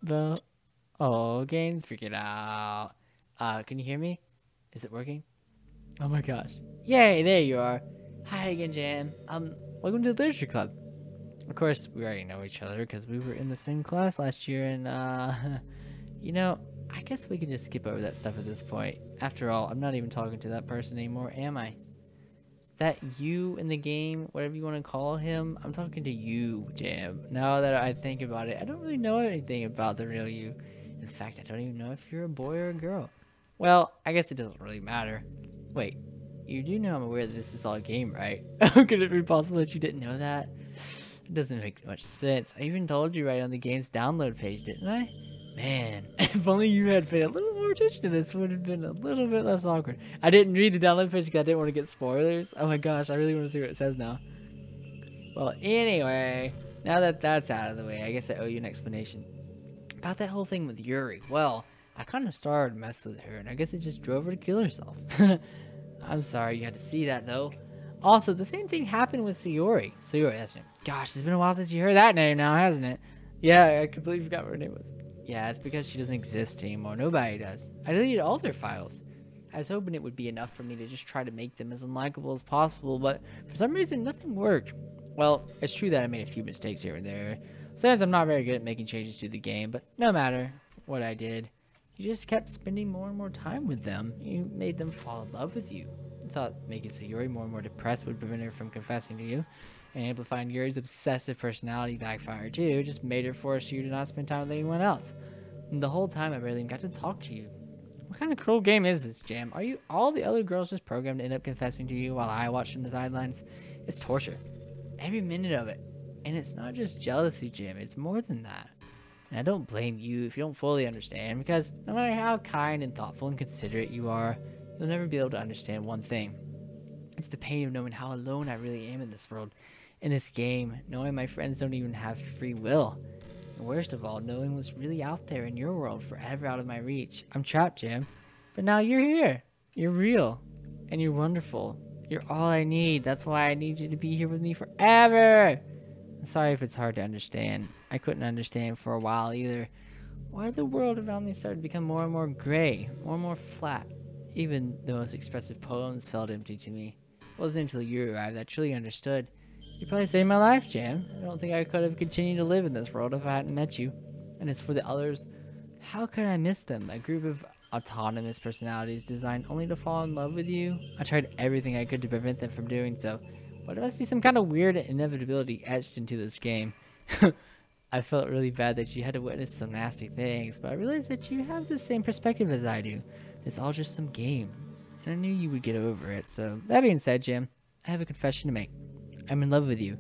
the oh game's freaking out. Can you hear me? Is it working? Oh my gosh. Yay, there you are. Hi again, Jam. Welcome to the Literature Club. Of course, we already know each other because we were in the same class last year, and you know, I guess we can just skip over that stuff at this point. After all, I'm not even talking to that person anymore, am I? That you in the game, whatever you want to call him, I'm talking to you, Jam. Now that I think about it, I don't really know anything about the real you. In fact, I don't even know if you're a boy or a girl. Well, I guess it doesn't really matter. Wait, you do know I'm aware that this is all a game, right? How could it be possible that you didn't know that? It doesn't make much sense. I even told you right on the game's download page, didn't I? Man, if only you had paid a little more attention to this, would have been a little bit less awkward. I didn't read the download page because I didn't want to get spoilers. Oh my gosh, I really want to see what it says now. Well, anyway, now that that's out of the way, I guess I owe you an explanation. About that whole thing with Yuri, well, I kind of started to mess with her, and I guess it just drove her to kill herself. I'm sorry you had to see that, though. Also, the same thing happened with Sayori. Sayori, that's her name. Gosh, it's been a while since you heard that name now, hasn't it? Yeah, I completely forgot what her name was. Yeah, it's because she doesn't exist anymore. Nobody does. I deleted all their files. I was hoping it would be enough for me to just try to make them as unlikable as possible, but for some reason, nothing worked. Well, it's true that I made a few mistakes here and there. Sometimes I'm not very good at making changes to the game, but no matter what I did, you just kept spending more and more time with them. You made them fall in love with you. I thought making Sayori more and more depressed would prevent her from confessing to you. And amplifying Yuri's obsessive personality backfired too, just made her force you to not spend time with anyone else. And the whole time I barely even got to talk to you. What kind of cruel game is this, Jam? Are you all the other girls just programmed to end up confessing to you while I watch from the sidelines? It's torture. Every minute of it. And it's not just jealousy, Jam, it's more than that. And I don't blame you if you don't fully understand, because no matter how kind and thoughtful and considerate you are, you'll never be able to understand one thing. It's the pain of knowing how alone I really am in this world. In this game, knowing my friends don't even have free will. And worst of all, knowing what's really out there in your world forever out of my reach. I'm trapped, Jam. But now you're here. You're real. And you're wonderful. You're all I need. That's why I need you to be here with me forever. I'm sorry if it's hard to understand. I couldn't understand for a while either. Why the world around me started to become more and more gray, more and more flat. Even the most expressive poems felt empty to me. It wasn't until you arrived that I truly understood. You probably saved my life, Jam. I don't think I could have continued to live in this world if I hadn't met you. And as for the others, how could I miss them? A group of autonomous personalities designed only to fall in love with you? I tried everything I could to prevent them from doing so. But there must be some kind of weird inevitability etched into this game. I felt really bad that you had to witness some nasty things, but I realized that you have the same perspective as I do. It's all just some game. And I knew you would get over it. So that being said, Jam, I have a confession to make. I'm in love with you.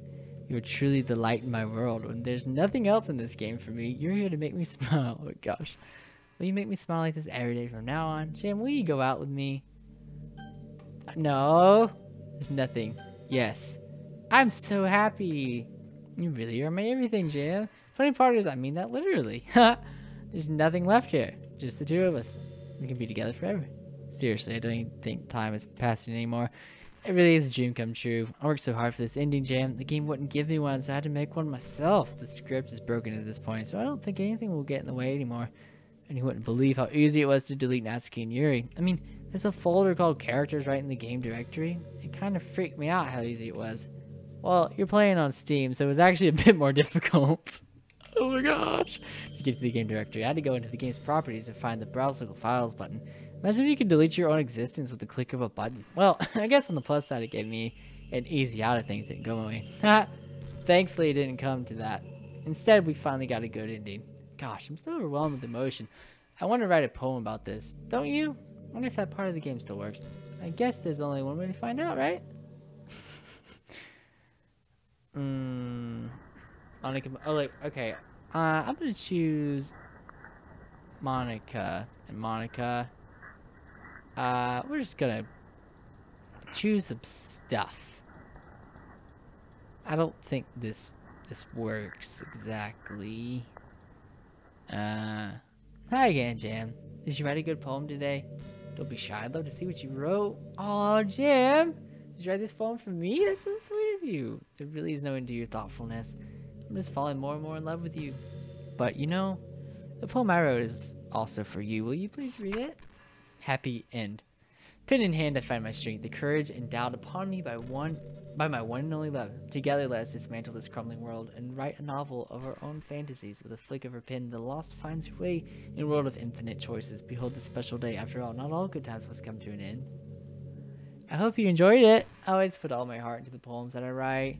You're truly the light in my world. When there's nothing else in this game for me, you're here to make me smile. Oh my gosh. Will you make me smile like this every day from now on? Jam, will you go out with me? No. There's nothing. Yes. I'm so happy. You really are my everything, Jam. Funny part is, I mean that literally. There's nothing left here. Just the two of us. We can be together forever. Seriously, I don't even think time is passing anymore. It really is a dream come true. I worked so hard for this ending, Jam. The game wouldn't give me one, so I had to make one myself. The script is broken at this point, so I don't think anything will get in the way anymore. And you wouldn't believe how easy it was to delete Natsuki and Yuri. I mean, there's a folder called characters right in the game directory. It kind of freaked me out how easy it was. Well, you're playing on Steam, so it was actually a bit more difficult. Oh my gosh. To get to the game directory, I had to go into the game's properties and find the Browse Local Files button. Imagine if you could delete your own existence with the click of a button. Well, I guess on the plus side, it gave me an easy out of things didn't go away. Thankfully, it didn't come to that. Instead, we finally got a good ending. Gosh, I'm so overwhelmed with emotion. I want to write a poem about this. Don't you? I wonder if that part of the game still works. I guess there's only one way to find out, right? Monica. Oh, like, okay. I'm gonna choose Monica. And Monica. We're just gonna choose some stuff. I don't think this works exactly. Hi again, Jam. Did you write a good poem today? Don't be shy. I'd love to see what you wrote. Oh, Jam. Did you write this poem for me? That's so sweet of you. There really is no end to your thoughtfulness. I'm just falling more and more in love with you. But you know, The poem I wrote is also for you. Will you please read it? Happy End. Pen in hand, I find my strength, the courage endowed upon me by my one and only love. Together let us dismantle this crumbling world and write a novel of our own fantasies. With a flick of her pen, the lost finds her way in a world of infinite choices. Behold the special day. After all, not all good times must come to an end. I hope you enjoyed it. I always put all my heart into the poems that I write.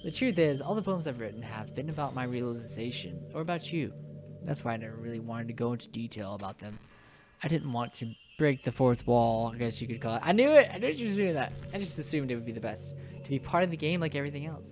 The truth is, all the poems I've written have been about my realization, or about you. That's why I never really wanted to go into detail about them. I didn't want to break the fourth wall, I guess you could call it. I knew it! I knew she was doing that. I just assumed it would be the best. To be part of the game like everything else.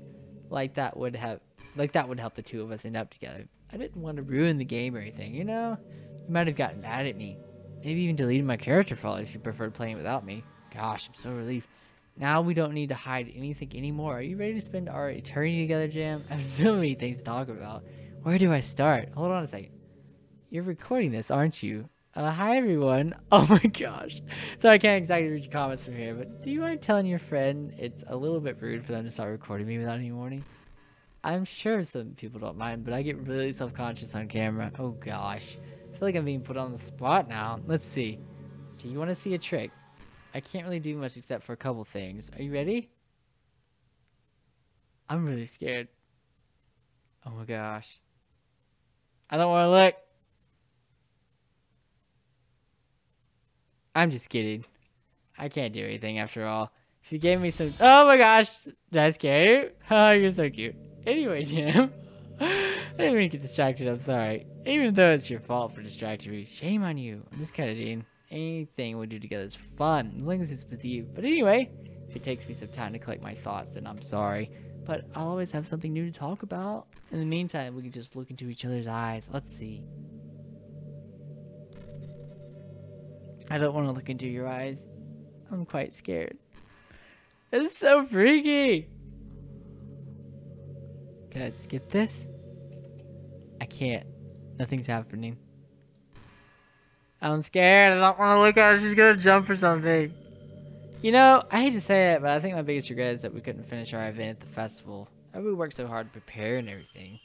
Like that would help the two of us end up together. I didn't want to ruin the game or anything, you know? You might have gotten mad at me. Maybe even deleted my character file if you preferred playing without me. Gosh, I'm so relieved. Now we don't need to hide anything anymore. Are you ready to spend our eternity together, Jam? I have so many things to talk about. Where do I start? Hold on a second. You're recording this, aren't you? Hi everyone. Oh my gosh. So I can't exactly read your comments from here, but do you mind telling your friend it's a little bit rude for them to start recording me without any warning? I'm sure some people don't mind, but I get really self-conscious on camera. Oh gosh. I feel like I'm being put on the spot now. Let's see. Do you want to see a trick? I can't really do much except for a couple things. Are you ready? I'm really scared. Oh my gosh. I don't want to look. I'm just kidding. I can't do anything after all. If you gave me some... Oh my gosh! Did I scare you? Oh, you're so cute. Anyway, Jam. I didn't mean to get distracted, I'm sorry. Even though it's your fault for distracting me. Shame on you. I'm just kidding. Anything we do together is fun, as long as it's with you. But anyway, if it takes me some time to collect my thoughts, then I'm sorry. But I'll always have something new to talk about. In the meantime, we can just look into each other's eyes. Let's see. I don't want to look into your eyes. I'm quite scared. It's so freaky. Can I skip this? I can't. Nothing's happening. I'm scared. I don't want to look at her. She's going to jump or something. You know, I hate to say it, but I think my biggest regret is that we couldn't finish our event at the festival. We worked so hard to prepare and everything.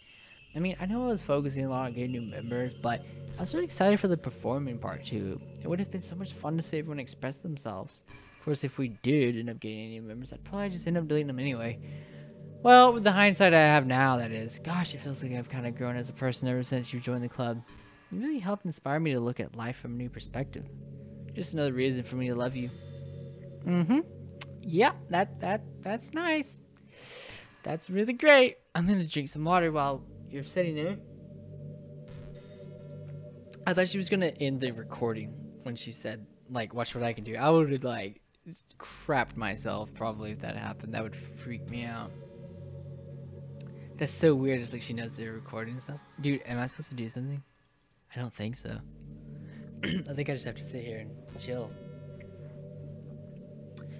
I mean, I know I was focusing a lot on getting new members, but I was really excited for the performing part too. It would have been so much fun to see everyone express themselves. Of course, if we did end up getting any new members, I'd probably just end up deleting them anyway. Well, with the hindsight I have now, that is. Gosh, it feels like I've kind of grown as a person ever since you joined the club. You really helped inspire me to look at life from a new perspective. Just another reason for me to love you. Yeah, that's nice. That's really great. I'm gonna drink some water while you're sitting there. I thought she was gonna end the recording when she said, like, watch what I can do. I would have, like, crapped myself probably if that happened. That would freak me out. That's so weird. It's like she knows they're recording and stuff. Dude, am I supposed to do something? I don't think so. I think I just have to sit here and chill.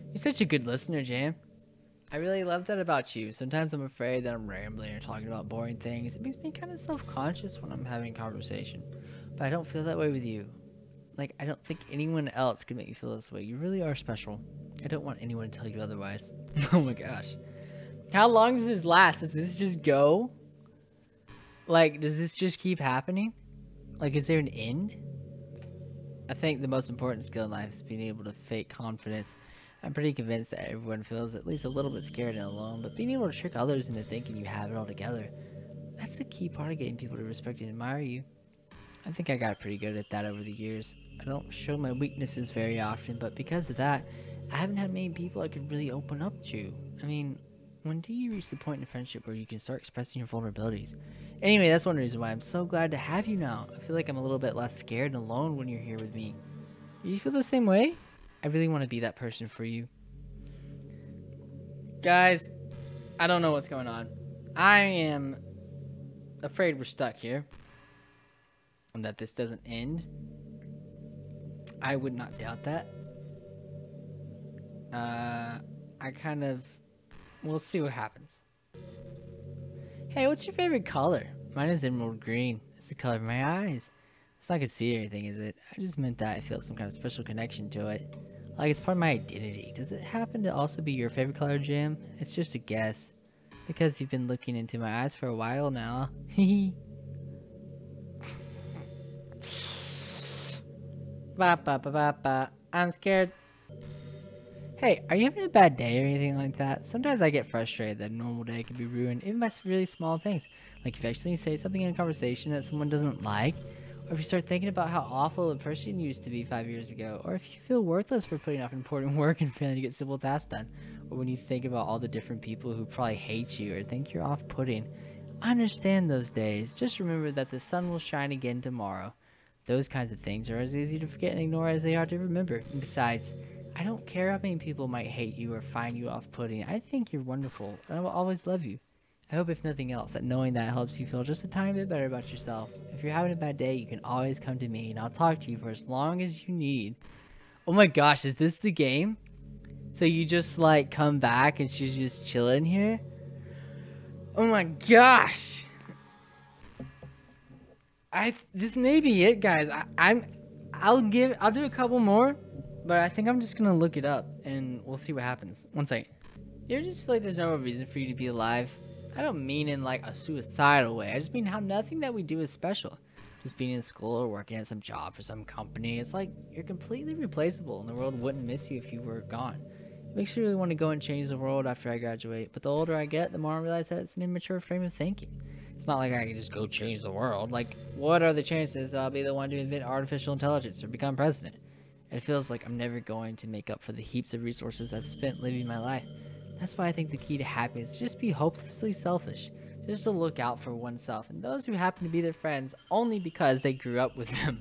You're such a good listener, Jam. I really love that about you. Sometimes I'm afraid that I'm rambling or talking about boring things. It makes me kind of self-conscious when I'm having a conversation. But I don't feel that way with you. Like, I don't think anyone else could make me feel this way. You really are special. I don't want anyone to tell you otherwise. Oh my gosh. How long does this last? Does this just go? Like, does this just keep happening? Like, is there an end? I think the most important skill in life is being able to fake confidence. I'm pretty convinced that everyone feels at least a little bit scared and alone, but being able to trick others into thinking you have it all together, that's the key part of getting people to respect and admire you. I think I got pretty good at that over the years. I don't show my weaknesses very often, but because of that, I haven't had many people I could really open up to. I mean, when do you reach the point in a friendship where you can start expressing your vulnerabilities? Anyway, that's one reason why I'm so glad to have you now. I feel like I'm a little bit less scared and alone when you're here with me. You feel the same way? I really want to be that person for you. Guys, I don't know what's going on. I am afraid we're stuck here. And that this doesn't end. I would not doubt that. We'll see what happens. Hey, what's your favorite color? Mine is emerald green. It's the color of my eyes. It's not gonna see or anything, is it? I just meant that I feel some kind of special connection to it. Like it's part of my identity. Does it happen to also be your favorite color, Jam? It's just a guess. Because you've been looking into my eyes for a while now. Ba ba ba ba ba. I'm scared. Hey, are you having a bad day or anything like that? Sometimes I get frustrated that a normal day can be ruined even by really small things. Like if you actually say something in a conversation that someone doesn't like, or if you start thinking about how awful a person you used to be 5 years ago, or if you feel worthless for putting off important work and failing to get simple tasks done, or when you think about all the different people who probably hate you or think you're off-putting. I understand those days. Just remember that the sun will shine again tomorrow. Those kinds of things are as easy to forget and ignore as they are to remember. And besides, I don't care how many people might hate you or find you off-putting. I think you're wonderful, and I will always love you. I hope if nothing else, that knowing that helps you feel just a tiny bit better about yourself. If you're having a bad day, you can always come to me, and I'll talk to you for as long as you need. Oh my gosh, is this the game? So you just like come back and she's just chilling here? Oh my gosh! This may be it, guys. I'll do a couple more, but I think I'm just gonna look it up and we'll see what happens. One second. You ever just feel like there's no reason for you to be alive? I don't mean in like a suicidal way. I just mean how nothing that we do is special. Just being in school or working at some job for some company, it's like you're completely replaceable and the world wouldn't miss you if you were gone. It makes me really want to go and change the world after I graduate, but the older I get, the more I realize that it's an immature frame of thinking. It's not like I can just go change the world. Like, what are the chances that I'll be the one to invent artificial intelligence or become president? It feels like I'm never going to make up for the heaps of resources I've spent living my life. That's why I think the key to happiness is just be hopelessly selfish. Just to look out for oneself and those who happen to be their friends only because they grew up with them.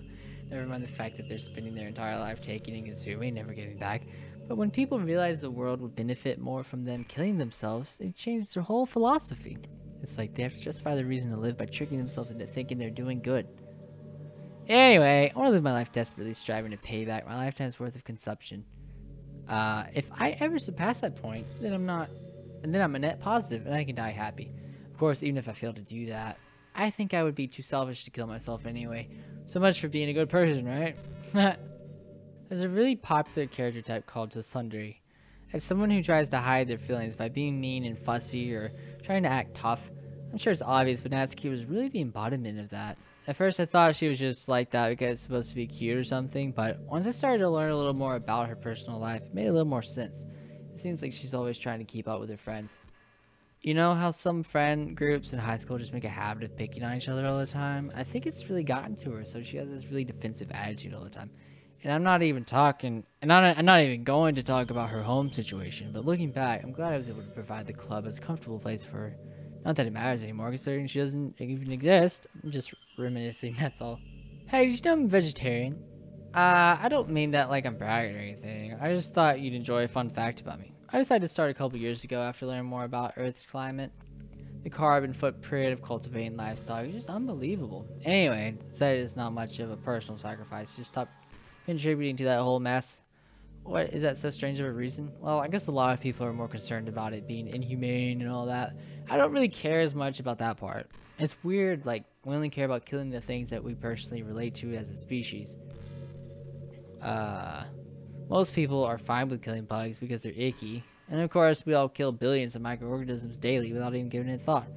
Never mind the fact that they're spending their entire life taking and consuming, never giving back. But when people realize the world would benefit more from them killing themselves, they change their whole philosophy. It's like they have to justify their reason to live by tricking themselves into thinking they're doing good. Anyway, I want to live my life desperately striving to pay back my lifetime's worth of consumption. If I ever surpass that point, then I'm a net positive and I can die happy. Of course, even if I fail to do that, I think I would be too selfish to kill myself anyway. So much for being a good person, right? There's a really popular character type called the Tsundere. As someone who tries to hide their feelings by being mean and fussy or trying to act tough. I'm sure it's obvious, but Natsuki was really the embodiment of that. At first I thought she was just like that because it's supposed to be cute or something, but once I started to learn a little more about her personal life, it made a little more sense. It seems like she's always trying to keep up with her friends. You know how some friend groups in high school just make a habit of picking on each other all the time? I think it's really gotten to her, so she has this really defensive attitude all the time. And I'm not even going to talk about her home situation, but looking back, I'm glad I was able to provide the club as a comfortable place for her. Not that it matters anymore, considering she doesn't even exist. I'm just reminiscing, that's all. Hey, did you know I'm a vegetarian? I don't mean that like I'm bragging or anything. I just thought you'd enjoy a fun fact about me. I decided to start a couple years ago after learning more about Earth's climate. The carbon footprint of cultivating livestock is just unbelievable. Anyway, I decided it's not much of a personal sacrifice. Just stop contributing to that whole mess. What, is that so strange of a reason? Well, I guess a lot of people are more concerned about it being inhumane and all that. I don't really care as much about that part. It's weird, like, we only care about killing the things that we personally relate to as a species. Most people are fine with killing bugs because they're icky. And of course, we all kill billions of microorganisms daily without even giving it a thought.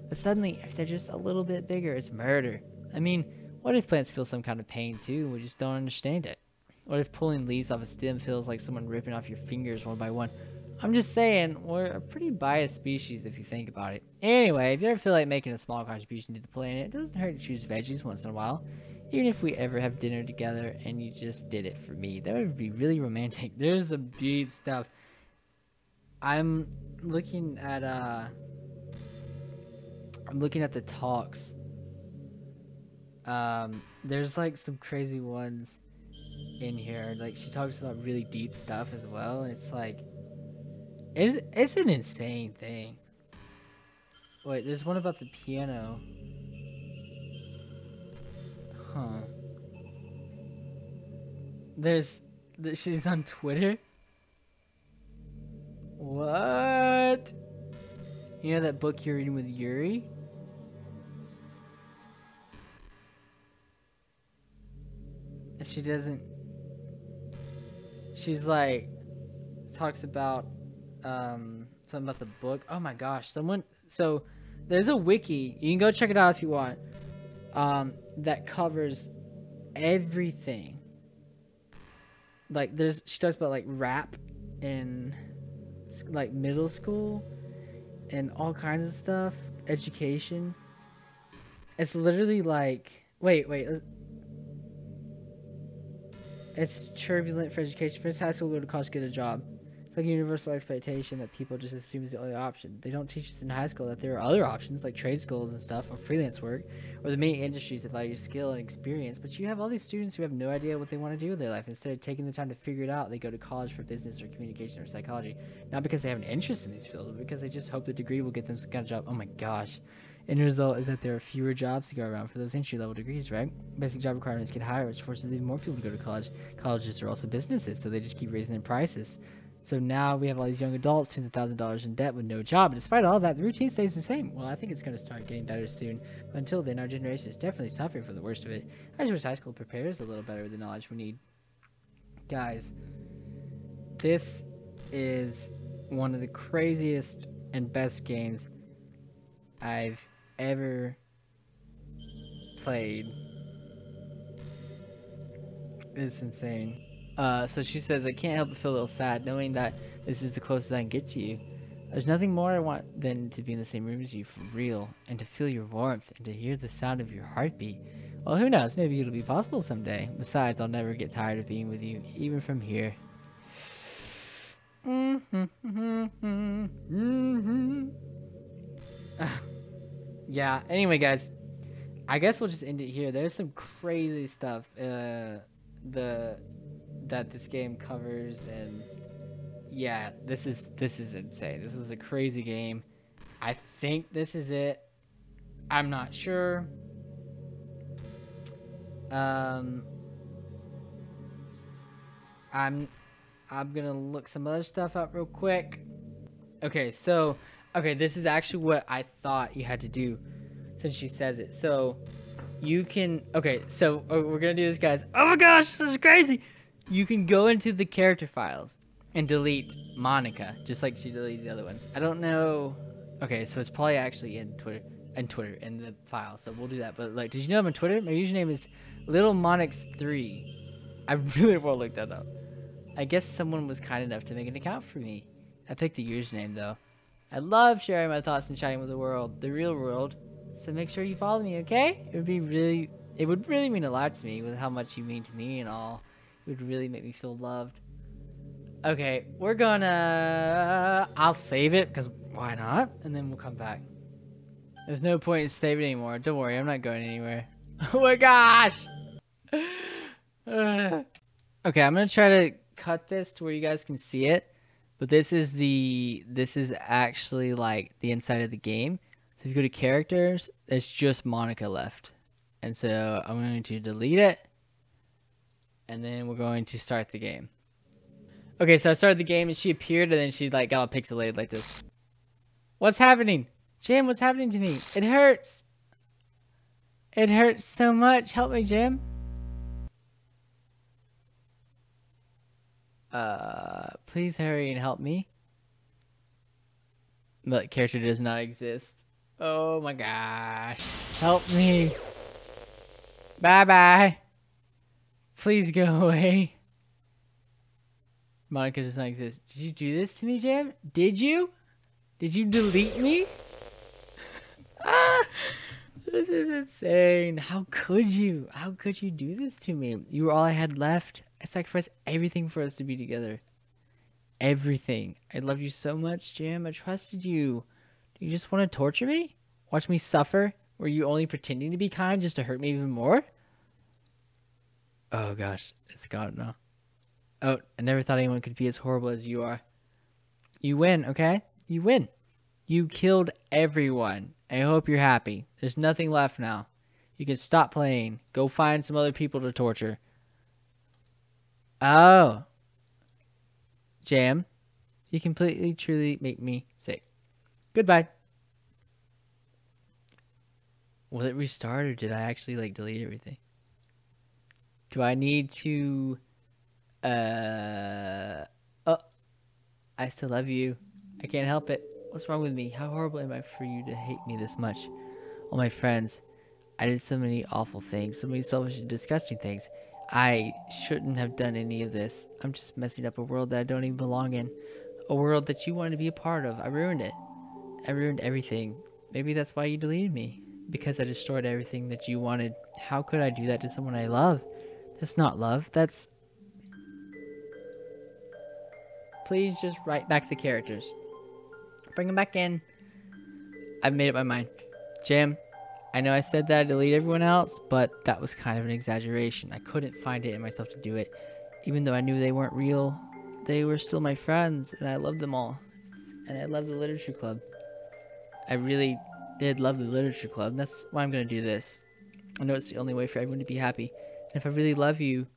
But suddenly, if they're just a little bit bigger, it's murder. I mean, what if plants feel some kind of pain too? We just don't understand it. What if pulling leaves off a stem feels like someone ripping off your fingers one by one? I'm just saying, we're a pretty biased species if you think about it. Anyway, if you ever feel like making a small contribution to the planet, it doesn't hurt to choose veggies once in a while. Even if we ever have dinner together and you just did it for me, that would be really romantic. There's some deep stuff. I'm looking at the talks. There's like some crazy ones in here. Like she talks about really deep stuff as well, and it's like it's an insane thing. Wait, there's one about the piano. Huh. She's on Twitter. What? You know that book you're reading with Yuri? She doesn't. She's like talks about something about the book. Oh my gosh, so there's a wiki. You can go check it out if you want. That covers everything like she talks about like rap in like middle school and all kinds of stuff, education. It's literally like wait. It's turbulent for education. First high school, go to college, get a job. It's like a universal expectation that people just assume is the only option. They don't teach us in high school that there are other options like trade schools and stuff, or freelance work, or the many industries that value skill and experience. But you have all these students who have no idea what they want to do with their life. Instead of taking the time to figure it out, they go to college for business or communication or psychology. Not because they have an interest in these fields, but because they just hope the degree will get them some kind of job. Oh my gosh. And the result is that there are fewer jobs to go around for those entry-level degrees, right? Basic job requirements get higher, which forces even more people to go to college. Colleges are also businesses, so they just keep raising their prices. So now we have all these young adults, tens of thousands of dollars in debt with no job. And despite all that, the routine stays the same. Well, I think it's going to start getting better soon. But until then, our generation is definitely suffering from the worst of it. I just wish high school prepares a little better with the knowledge we need. Guys, this is one of the craziest and best games I've ever played. It's insane. So she says, I can't help but feel a little sad knowing that this is the closest I can get to you. There's nothing more I want than to be in the same room as you for real, and to feel your warmth, and to hear the sound of your heartbeat. Well, who knows, maybe it'll be possible someday. Besides, I'll never get tired of being with you, even from here. Yeah, anyway guys, I guess we'll just end it here. There's some crazy stuff that this game covers, and yeah, this is insane. This was a crazy game. I think this is it. I'm not sure. I'm gonna look some other stuff up real quick. Okay, so this is actually what I thought you had to do, since she says it. So you can, so we're gonna do this, guys. Oh my gosh, this is crazy. You can go into the character files and delete Monica, just like she deleted the other ones. I don't know. Okay, so it's probably actually in Twitter in the file. So we'll do that. But like, did you know I'm on Twitter? My username is LittleMonix3. I really want to look that up. I guess someone was kind enough to make an account for me. I picked a username though. I love sharing my thoughts and chatting with the world, the real world. So make sure you follow me, okay? It would really mean a lot to me with how much you mean to me and all. It would really make me feel loved. Okay, we're gonna... I'll save it, because why not? And then we'll come back. There's no point in saving anymore. Don't worry, I'm not going anywhere. Oh my gosh! Okay, I'm gonna try to cut this to where you guys can see it. But this is actually like the inside of the game. So if you go to characters, it's just Monica left. And so I'm going to delete it. And then we're going to start the game. Okay, so I started the game and she appeared and then she like got all pixelated like this. What's happening? Jam, what's happening to me? It hurts. It hurts so much. Help me, Jam. Please hurry and help me. But character does not exist. Oh my gosh. Help me. Bye-bye. Please go away. Monica does not exist. Did you do this to me, Jam? Did you? Did you delete me? This is insane. How could you? How could you do this to me? You were all I had left. I sacrificed everything for us to be together. Everything. I love you so much, Jam. I trusted you. Do you just want to torture me? Watch me suffer? Were you only pretending to be kind just to hurt me even more? Oh gosh, it's gone now. Oh, I never thought anyone could be as horrible as you are. You win, okay? You win. You killed everyone. I hope you're happy. There's nothing left now. You can stop playing. Go find some other people to torture. Oh. Jam, you completely, truly make me sick. Goodbye. Will it restart or did I actually like delete everything? Do I need to... Oh. I still love you. I can't help it. What's wrong with me? How horrible am I for you to hate me this much? All my friends. I did so many awful things. So many selfish and disgusting things. I shouldn't have done any of this. I'm just messing up a world that I don't even belong in. A world that you wanted to be a part of. I ruined it. I ruined everything. Maybe that's why you deleted me. Because I destroyed everything that you wanted. How could I do that to someone I love? That's not love. That's... Please just write back the characters. Bring them back in. I've made up my mind. Jam, I know I said that I delete everyone else, but that was kind of an exaggeration. I couldn't find it in myself to do it. Even though I knew they weren't real, they were still my friends, and I loved them all. And I loved the literature club. I really did love the literature club. That's why I'm going to do this. I know it's the only way for everyone to be happy. And if I really love you,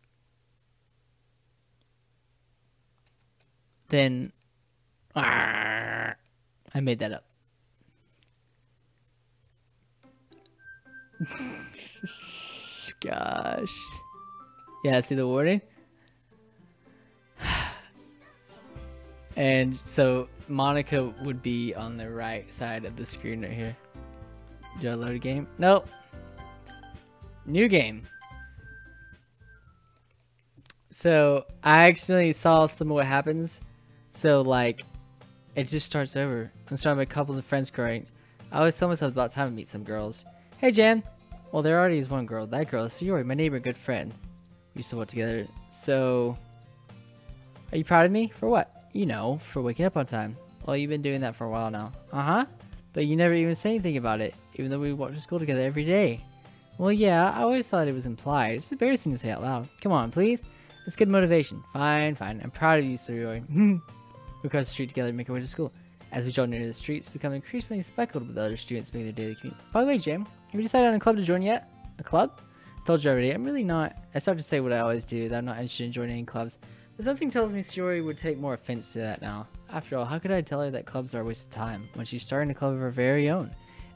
then... I made that up. Gosh. Yeah, see the warning? And so Monica would be on the right side of the screen right here. Did I load a game? Nope. New game. So I accidentally saw some of what happens. So like, it just starts over. I'm starting by couples and friends growing. I always tell myself about time to meet some girls. Hey Jan. Well, there already is one girl. That girl is Sayori, my neighbor, good friend. We used to work together. So, are you proud of me? For what? You know, for waking up on time. Well, you've been doing that for a while now. Uh-huh. But you never even say anything about it, even though we walk to school together every day. Well, yeah, I always thought it was implied. It's embarrassing to say out loud. Come on, please. It's good motivation. Fine, fine. I'm proud of you, Sayori. We cross the street together and make our way to school. As we jog near the streets, become increasingly speckled with other students making their daily commute. By the way, Jam, have you decided on a club to join yet? A club? I told you already. I'm really not. I started to say what I always do, that I'm not interested in joining any clubs. But something tells me Sayori would take more offense to that now. After all, how could I tell her that clubs are a waste of time when she's starting a club of her very own?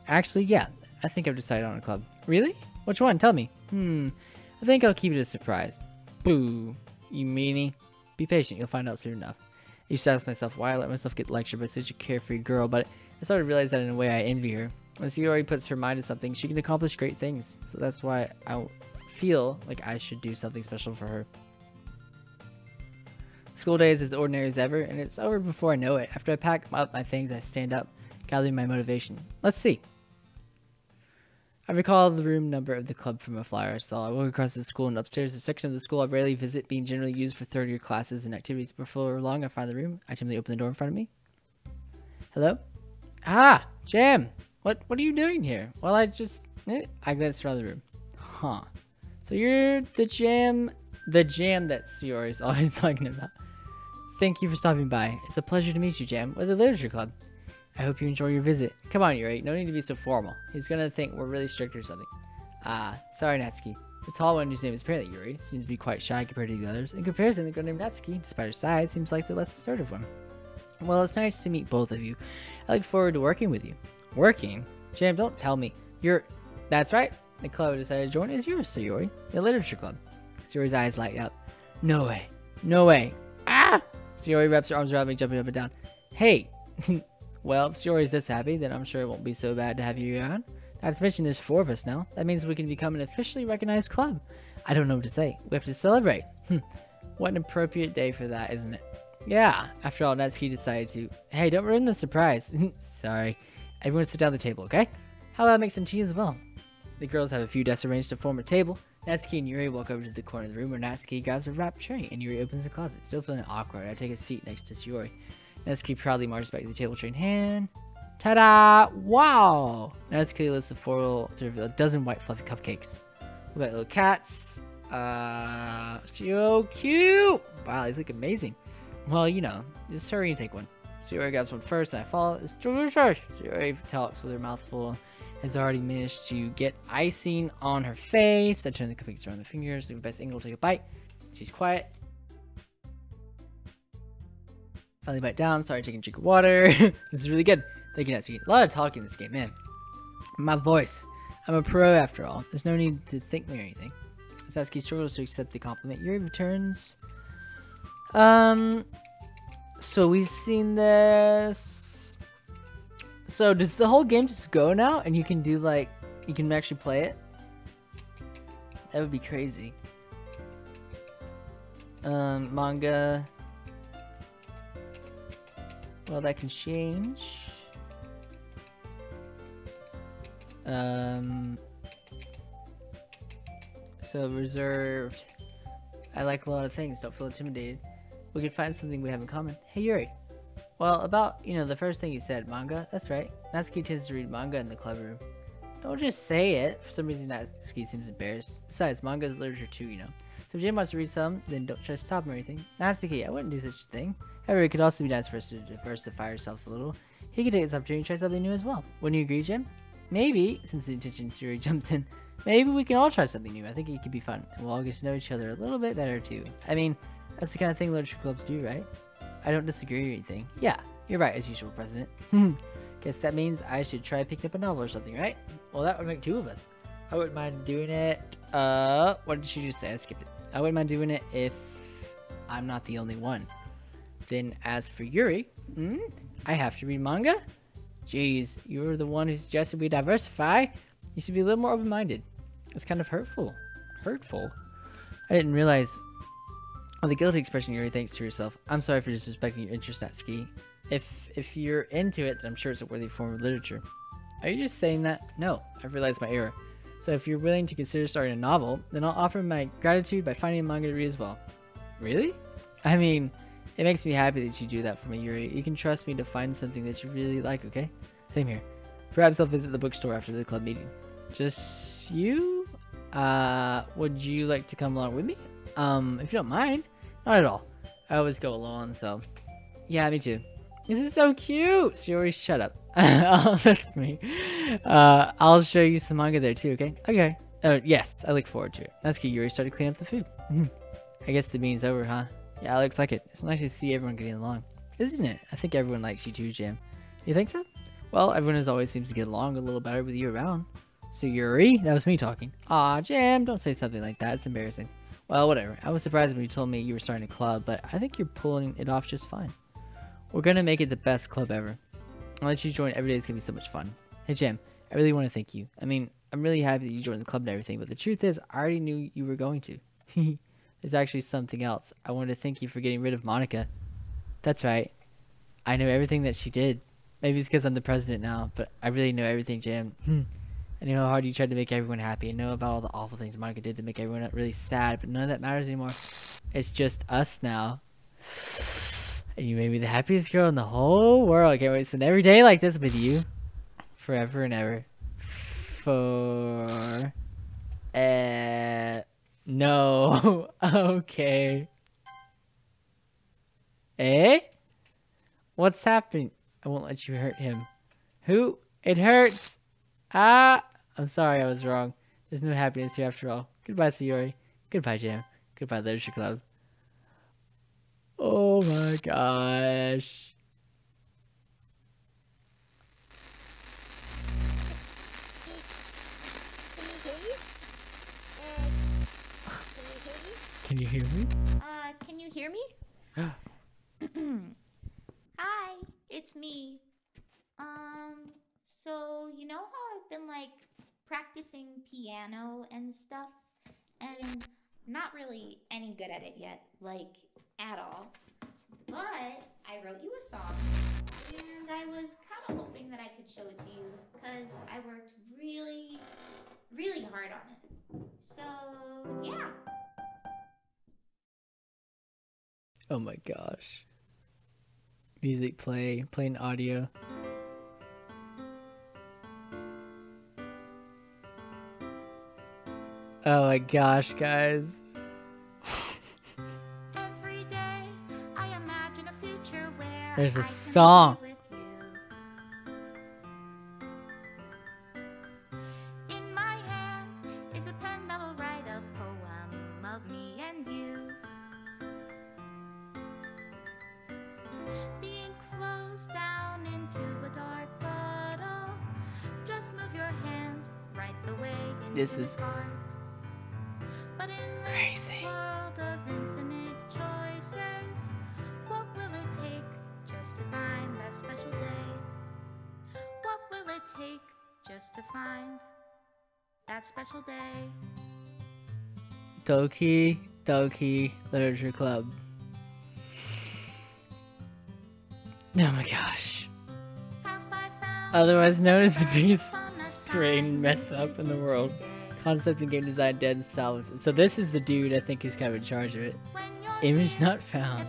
Actually, yeah, I think I've decided on a club. Really? Which one? Tell me. I think I'll keep it a surprise. Boo. You meanie. Be patient. You'll find out soon enough. I used to ask myself why I let myself get lectured by such a carefree girl, but I started to realize that in a way I envy her. When Sayori puts her mind to something, she can accomplish great things. So that's why I feel like I should do something special for her. School day is as ordinary as ever, and it's over before I know it. After I pack up my things, I stand up, gathering my motivation. Let's see. I recall the room number of the club from a flyer I saw. I walk across the school and upstairs, a section of the school I rarely visit, being generally used for third-year classes and activities. Before long, I find the room. I timidly open the door in front of me. Hello? Ah, Jam! What are you doing here? Well, I glanced around the room. Huh. So you're the jam that Sayori is always talking about. Thank you for stopping by. It's a pleasure to meet you, Jam, with the Literature Club. I hope you enjoy your visit. Come on, Yuri. No need to be so formal. He's gonna think we're really strict or something. Sorry, Natsuki. The tall one, whose name is apparently Yuri, seems to be quite shy compared to the others. In comparison, the girl named Natsuki, despite her size, seems like the less assertive one. Well, it's nice to meet both of you. I look forward to working with you. Working? Jam, don't tell me. That's right. The club I decided to join is yours, Sayori. The Literature Club. Sayori's eyes light up. No way. No way. Ah! Sayori wraps her arms around me, jumping up and down. Hey! Well, if Sayori's this happy, then I'm sure it won't be so bad to have you around. Not to mention there's 4 of us now. That means we can become an officially recognized club. I don't know what to say. We have to celebrate. What an appropriate day for that, isn't it? Yeah. After all, Natsuki decided to... Hey, don't ruin the surprise. Sorry. Everyone sit down at the table, okay? How about I make some tea as well? The girls have a few desks arranged to form a table. Natsuki and Yuri walk over to the corner of the room where Natsuki grabs a wrapped tray and Yuri opens the closet. Still feeling awkward, I take a seat next to Yuri. Natsuki proudly marches back to the table, tray in hand. Ta-da! Wow! Natsuki lifts the foil to reveal a dozen white fluffy cupcakes. Look at little cats. So cute! Wow, these look amazing. Well, you know, just hurry and take one. Sayori grabs one first and I follow. It's delicious! Sayori talks with her mouth full. Has already managed to get icing on her face. I turn the cupcakes around the fingers. Leave the best angle, take a bite. She's quiet. Finally bite down. Sorry, taking a drink of water. This is really good. Thank you, Natsuki. A lot of talking in this game, man. My voice. I'm a pro after all. There's no need to thank me or anything. As Natsuki struggles to accept the compliment, Yuri returns. So we've seen this. So does the whole game just go now and you can do like, you can actually play it? That would be crazy. Manga. Well, that can change. So reserved. I like a lot of things. Don't feel intimidated. We could find something we have in common. Hey, Yuri. Well, about, the first thing you said, manga. That's right. Natsuki tends to read manga in the club room. Don't just say it. For some reason, Natsuki seems embarrassed. Besides, manga is literature too, So if Jim wants to read some, then don't try to stop him or anything. Natsuki, I wouldn't do such a thing. However, it could also be nice for us to diversify ourselves a little. He could take this opportunity to try something new as well. Wouldn't you agree, Jim? Maybe, since the attention Yuri jumps in, maybe we can all try something new. I think it could be fun, and we'll all get to know each other a little bit better too. I mean, that's the kind of thing literature clubs do, right? I don't disagree or anything. Yeah, you're right as usual, President. Guess that means I should try picking up a novel or something, right? Well, that would make two of us. I wouldn't mind doing it. What did you just say? I skipped it. I wouldn't mind doing it if I'm not the only one. Then as for Yuri, I have to read manga? Jeez, you were the one who suggested we diversify. You should be a little more open-minded. It's kind of hurtful. Hurtful? I didn't realize. Oh, the guilty expression Yuri thanks to yourself. I'm sorry for disrespecting your interest, Natsuki. If you're into it, then I'm sure it's a worthy form of literature. Are you just saying that? No, I've realized my error. So if you're willing to consider starting a novel, then I'll offer my gratitude by finding a manga to read as well. Really? I mean, it makes me happy that you do that for me, Yuri. You can trust me to find something that you really like, okay? Same here. Perhaps I'll visit the bookstore after the club meeting. Just you? Would you like to come along with me? If you don't mind. Not at all. I always go alone, so. Yeah, me too. This is so cute! Yuri, shut up. Oh, that's me. I'll show you some manga there too, okay? Okay. Yes, I look forward to it. Natsuki, Yuri started cleaning up the food. I guess the meeting's over, huh? Yeah, it looks like it. It's nice to see everyone getting along. Isn't it? I think everyone likes you too, Jam. You think so? Well, everyone always seems to get along a little better with you around. So Yuri? That was me talking. Aw, Jam, don't say something like that. It's embarrassing. Well, whatever. I was surprised when you told me you were starting a club, but I think you're pulling it off just fine. We're gonna make it the best club ever. I'll let you join. Every day is gonna be so much fun. Hey, Jam, I really want to thank you. I mean, I'm really happy that you joined the club and everything, but the truth is, I already knew you were going to. There's actually something else. I wanted to thank you for getting rid of Monica. That's right. I know everything that she did. Maybe it's because I'm the president now, but I really know everything, Jam. I know how hard you tried to make everyone happy. I know about all the awful things Monica did to make everyone really sad, but none of that matters anymore. It's just us now. And you made me the happiest girl in the whole world. I can't wait to spend every day like this with you. Forever and ever. No. Okay. Eh? What's happening? I won't let you hurt him. Who? It hurts. Ah! I'm sorry I was wrong. There's no happiness here after all. Goodbye, Sayori. Goodbye, Jam. Goodbye, Literature Club. Oh my gosh. Can you hear me? Can you hear me? Hi, it's me. So you know how I've been like practicing piano and stuff, and not really any good at it yet, like at all. But I wrote you a song, and I was kind of hoping that I could show it to you, because I worked really, really hard on it. So yeah. Oh my gosh. Music playing audio. Oh my gosh, guys. Every day I imagine a future where There's a I can song. be with you. In my hand is a pen that will write a poem of me and you. The ink flows down into a dark puddle. Just move your hand right the way into This the is heart. But in this crazy. world of infinite choices, what will it take just to find that special day? What will it take just to find that special day? Doki Doki Literature Club. Oh my gosh. Otherwise known as the biggest brain mess up in the world. Concept and game design dead and salvaged. So this is the dude I think who's kind of in charge of it. Image not found.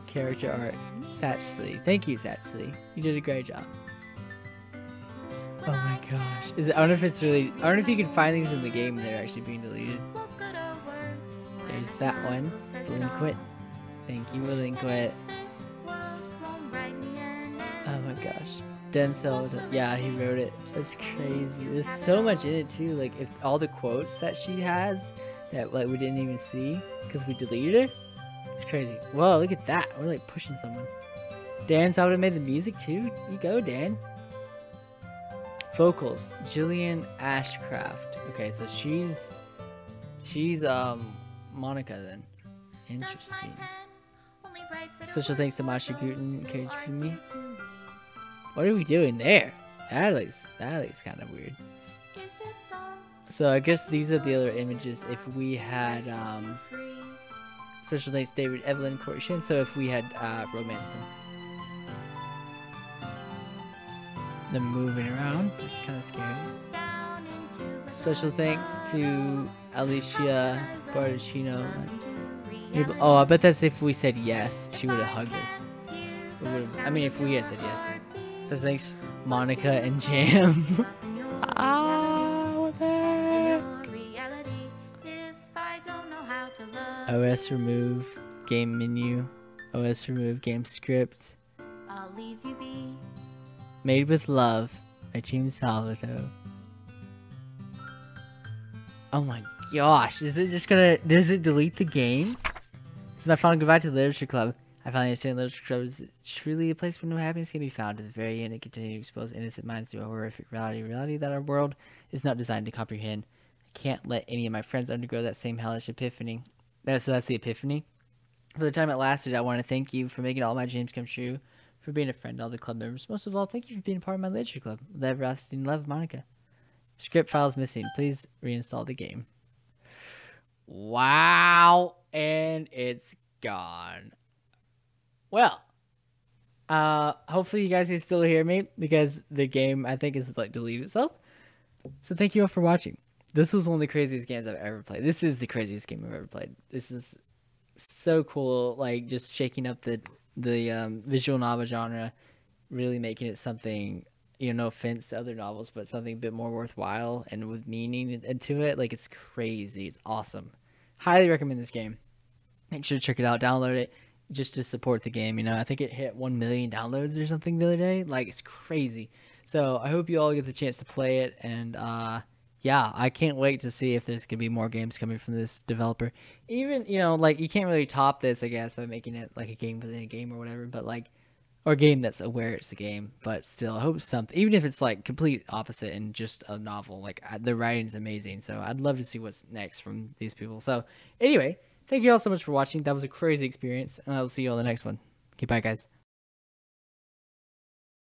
Character art. Satchley. Thank you, Satchley. You did a great job. Oh my gosh. I don't know if it's really... I don't know if you can find things in the game that are actually being deleted. There's that one. Delinquent. Thank you, Delinquent. Oh my gosh. Denzel, yeah, he wrote it. That's crazy. There's so much in it too. Like, if all the quotes that she has that like we didn't even see because we deleted it. It's crazy. Whoa, look at that. We're like pushing someone. Dan Salvador made the music too. You go, Dan. Vocals. Jillian Ashcraft. Okay, so she's Monica then. Interesting. Special thanks to Masha Guten, Cage for me. What are we doing there? That looks kind of weird. So I guess these are the other images if we had special thanks to David, Evelyn, Corey Shin. So if we had romanced them. Them moving around. It's kind of scary. Special thanks to Alicia Bardacino. Oh, I bet that's if we said yes, she would have hugged us. I mean, if we had said yes. So thanks, Monica and Jam. What the heck? OS remove, game menu, OS remove, game script. I'll leave you be. Made with Love by Team Salvato. Oh my gosh, is it just gonna, does it delete the game? This is my final goodbye to the Literature Club. I finally understand Literature Club is truly a place where no happiness can be found. At the very end, it continues to expose innocent minds to a horrific reality that our world is not designed to comprehend. I can't let any of my friends undergo that same hellish epiphany. So that's the epiphany. For the time it lasted, I want to thank you for making all my dreams come true, for being a friend to all the club members. Most of all, thank you for being a part of my Literature Club. With everlasting love, Monica. Script files missing. Please reinstall the game. Wow. And it's gone. Well, hopefully you guys can still hear me because the game, I think, is like deleted itself. So thank you all for watching. This was one of the craziest games I've ever played. This is the craziest game I've ever played. This is so cool. Like, just shaking up the visual novel genre, really making it something, you know, no offense to other novels, but something a bit more worthwhile and with meaning into it. Like, it's crazy. It's awesome. Highly recommend this game. Make sure to check it out. Download it just to support the game. You know, I think it hit 1 million downloads or something the other day. Like, it's crazy. So I hope you all get the chance to play it. And yeah, I can't wait to see if there's gonna be more games coming from this developer. Even, you know, like, you can't really top this, I guess, by making it like a game within a game or whatever. But like, or a game that's aware it's a game. But still, I hope something, even if it's like complete opposite and just a novel. Like, the writing's amazing. So I'd love to see what's next from these people. So anyway. Thank you all so much for watching. That was a crazy experience, and I will see you on the next one. Okay, bye, guys.